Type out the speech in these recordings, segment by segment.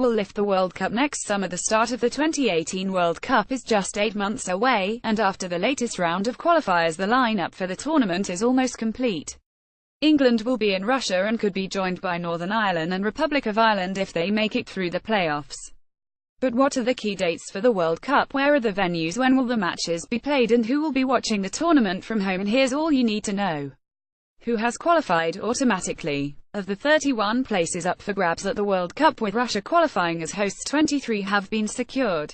will lift the World Cup next summer. The start of the 2018 World Cup is just 8 months away, and after the latest round of qualifiers, the lineup for the tournament is almost complete. England will be in Russia and could be joined by Northern Ireland and Republic of Ireland if they make it through the playoffs. But what are the key dates for the World Cup? Where are the venues? When will the matches be played? And who will be watching the tournament from home? And here's all you need to know. Who has qualified automatically? Of the 31 places up for grabs at the World Cup, with Russia qualifying as hosts, 23 have been secured.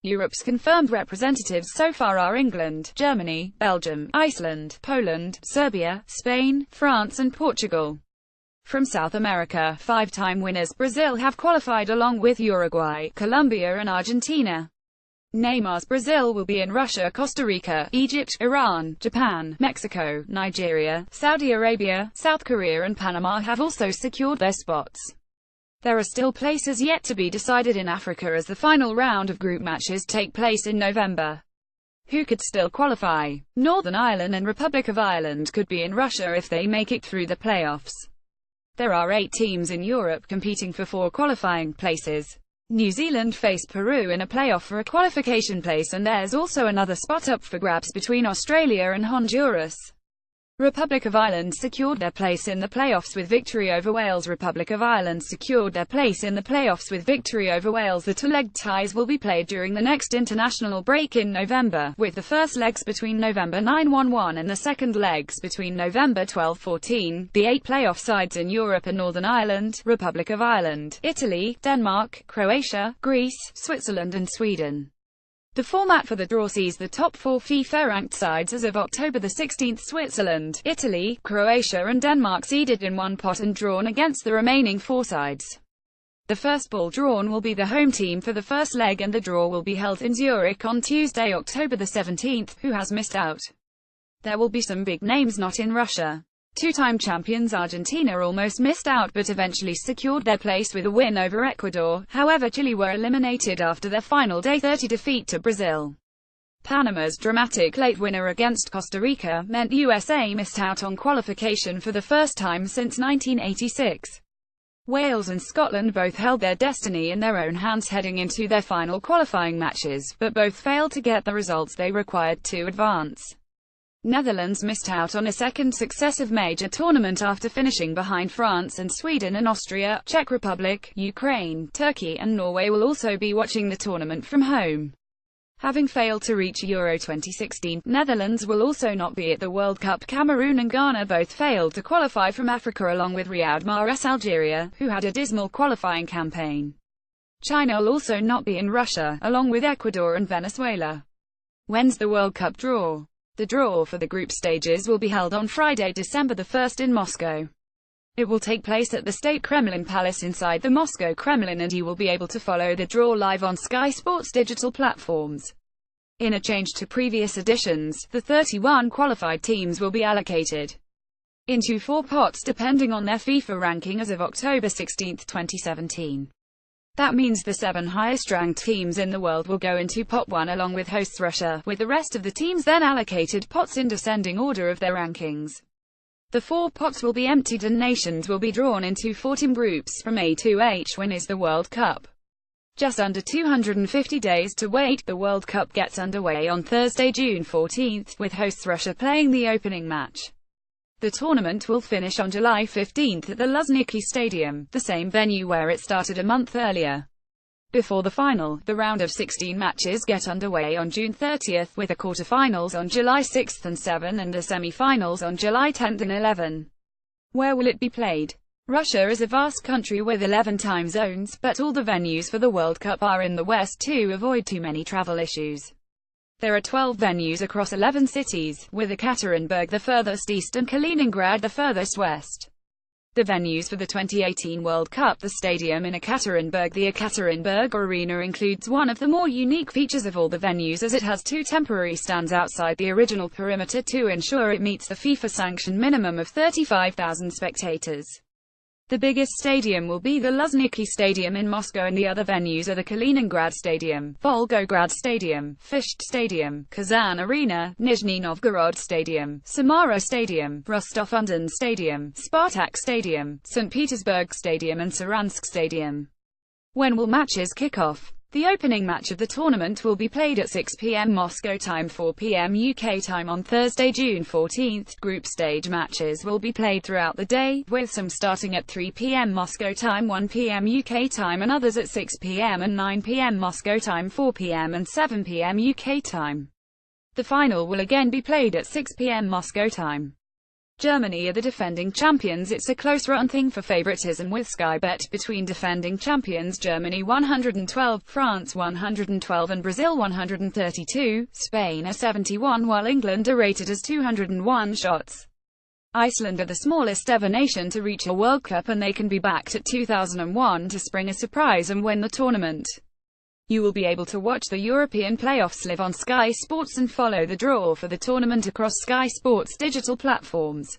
Europe's confirmed representatives so far are England, Germany, Belgium, Iceland, Poland, Serbia, Spain, France and Portugal. From South America, 5-time winners Brazil have qualified along with Uruguay, Colombia and Argentina. Neymar's Brazil will be in Russia. Costa Rica, Egypt, Iran, Japan, Mexico, Nigeria, Saudi Arabia, South Korea and Panama have also secured their spots. There are still places yet to be decided in Africa as the final round of group matches take place in November. Who could still qualify? Northern Ireland and Republic of Ireland could be in Russia if they make it through the playoffs. There are 8 teams in Europe competing for 4 qualifying places. New Zealand face Peru in a playoff for a qualification place, and there's also another spot up for grabs between Australia and Honduras. Republic of Ireland secured their place in the playoffs with victory over Wales. Republic of Ireland secured their place in the playoffs with victory over Wales. The 2-leg ties will be played during the next international break in November, with the first legs between November 9-1-1 and the second legs between November 12-14. The 8 playoff sides in Europe are Northern Ireland, Republic of Ireland, Italy, Denmark, Croatia, Greece, Switzerland and Sweden. The format for the draw sees the top 4 FIFA-ranked sides as of October 16: Switzerland, Italy, Croatia and Denmark seeded in one pot and drawn against the remaining 4 sides. The first ball drawn will be the home team for the first leg, and the draw will be held in Zurich on Tuesday, October 17. Who has missed out? There will be some big names not in Russia. 2-time champions Argentina almost missed out but eventually secured their place with a win over Ecuador. However, Chile were eliminated after their final day 30 defeat to Brazil. Panama's dramatic late winner against Costa Rica meant USA missed out on qualification for the first time since 1986. Wales and Scotland both held their destiny in their own hands heading into their final qualifying matches, but both failed to get the results they required to advance. Netherlands missed out on a second successive major tournament after finishing behind France and Sweden, and Austria, Czech Republic, Ukraine, Turkey and Norway will also be watching the tournament from home. Having failed to reach Euro 2016, Netherlands will also not be at the World Cup. Cameroon and Ghana both failed to qualify from Africa along with Riyad Mahrez Algeria, who had a dismal qualifying campaign. China will also not be in Russia, along with Ecuador and Venezuela. When's the World Cup draw? The draw for the group stages will be held on Friday, December 1 in Moscow. It will take place at the State Kremlin Palace inside the Moscow Kremlin, and you will be able to follow the draw live on Sky Sports digital platforms. In a change to previous editions, the 31 qualified teams will be allocated into 4 pots depending on their FIFA ranking as of October 16, 2017. That means the 7 highest-ranked teams in the world will go into Pot 1 along with hosts Russia, with the rest of the teams then allocated pots in descending order of their rankings. The 4 pots will be emptied and nations will be drawn into 4-team groups from A to H. When is the World Cup? Just under 250 days to wait. The World Cup gets underway on Thursday, June 14, with hosts Russia playing the opening match. The tournament will finish on July 15 at the Luzhniki Stadium, the same venue where it started a month earlier. Before the final, the round of 16 matches get underway on June 30, with the quarter-finals on July 6 and 7 and the semi-finals on July 10 and 11. Where will it be played? Russia is a vast country with 11 time zones, but all the venues for the World Cup are in the West to avoid too many travel issues. There are 12 venues across 11 cities, with Ekaterinburg the furthest east and Kaliningrad the furthest west. The venues for the 2018 World Cup. The stadium in Ekaterinburg. The Ekaterinburg Arena includes one of the more unique features of all the venues, as it has 2 temporary stands outside the original perimeter to ensure it meets the FIFA-sanctioned minimum of 35,000 spectators. The biggest stadium will be the Luzhniki Stadium in Moscow, and the other venues are the Kaliningrad Stadium, Volgograd Stadium, Fisht Stadium, Kazan Arena, Nizhny Novgorod Stadium, Samara Stadium, Rostov-on-Don Stadium, Spartak Stadium, St. Petersburg Stadium and Saransk Stadium. When will matches kick off? The opening match of the tournament will be played at 6 p.m. Moscow time, 4 p.m. UK time on Thursday, June 14. Group stage matches will be played throughout the day, with some starting at 3 p.m. Moscow time, 1 p.m. UK time, and others at 6 p.m. and 9 p.m. Moscow time, 4 p.m. and 7 p.m. UK time. The final will again be played at 6 p.m. Moscow time. Germany are the defending champions. It's a close run thing for favoritism with Sky Bet between defending champions Germany 112, France 112 and Brazil 132, Spain are 71 while England are rated as 201 shots. Iceland are the smallest ever nation to reach a World Cup and they can be backed at 2001 to spring a surprise and win the tournament. You will be able to watch the European playoffs live on Sky Sports and follow the draw for the tournament across Sky Sports digital platforms.